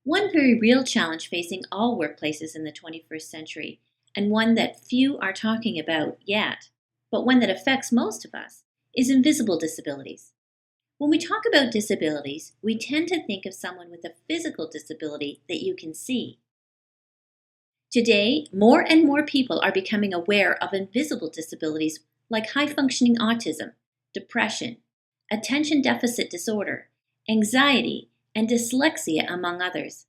One very real challenge facing all workplaces in the 21st century, and one that few are talking about yet, but one that affects most of us, is invisible disabilities. When we talk about disabilities, we tend to think of someone with a physical disability that you can see. Today, more and more people are becoming aware of invisible disabilities like high-functioning autism, depression, attention deficit disorder, anxiety, and dyslexia, among others.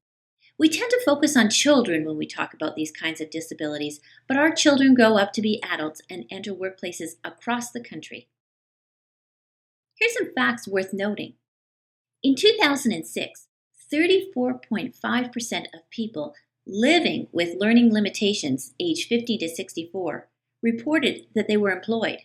We tend to focus on children when we talk about these kinds of disabilities, but our children grow up to be adults and enter workplaces across the country. Here's some facts worth noting. In 2006, 34.5% of people living with learning limitations age 50 to 64 reported that they were employed.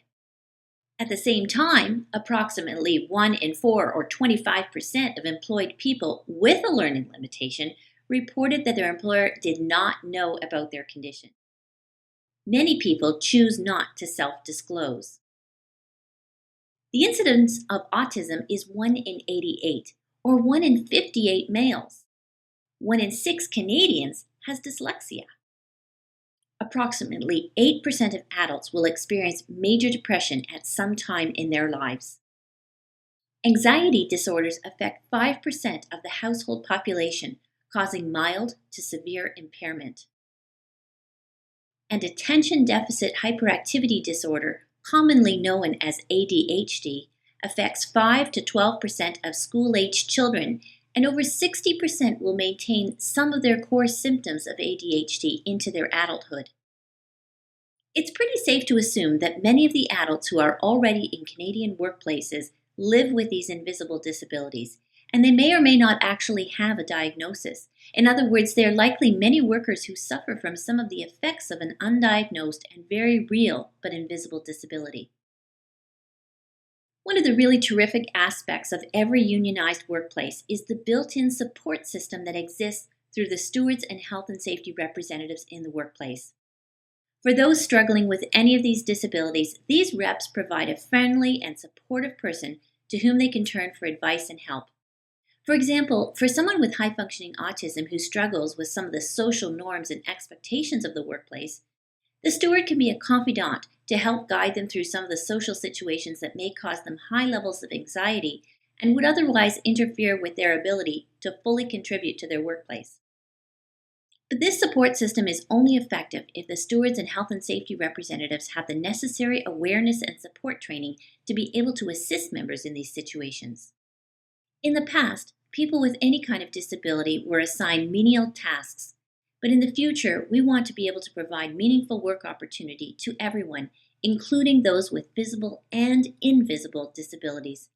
At the same time, approximately 1 in 4 or 25% of employed people with a learning limitation reported that their employer did not know about their condition. Many people choose not to self-disclose. The incidence of autism is 1 in 88, or 1 in 58 males. 1 in 6 Canadians has dyslexia. Approximately 8% of adults will experience major depression at some time in their lives. Anxiety disorders affect 5% of the household population, causing mild to severe impairment. And attention deficit hyperactivity disorder, commonly known as ADHD, affects 5 to 12% of school-aged children, and over 60% will maintain some of their core symptoms of ADHD into their adulthood. It's pretty safe to assume that many of the adults who are already in Canadian workplaces live with these invisible disabilities, and they may or may not actually have a diagnosis. In other words, there are likely many workers who suffer from some of the effects of an undiagnosed and very real but invisible disability. One of the really terrific aspects of every unionized workplace is the built-in support system that exists through the stewards and health and safety representatives in the workplace. For those struggling with any of these disabilities, these reps provide a friendly and supportive person to whom they can turn for advice and help. For example, for someone with high-functioning autism who struggles with some of the social norms and expectations of the workplace, the steward can be a confidant to help guide them through some of the social situations that may cause them high levels of anxiety and would otherwise interfere with their ability to fully contribute to their workplace. But this support system is only effective if the stewards and health and safety representatives have the necessary awareness and support training to be able to assist members in these situations. In the past, people with any kind of disability were assigned menial tasks, but in the future, we want to be able to provide meaningful work opportunity to everyone, including those with visible and invisible disabilities.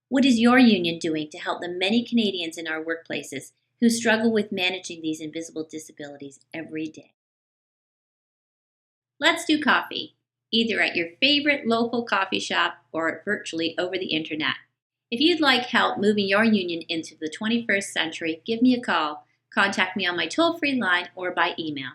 What is your union doing to help the many Canadians in our workplaces who struggle with managing these invisible disabilities every day? Let's do coffee, either at your favorite local coffee shop or virtually over the internet. If you'd like help moving your union into the 21st century, give me a call. Contact me on my toll-free line or by email.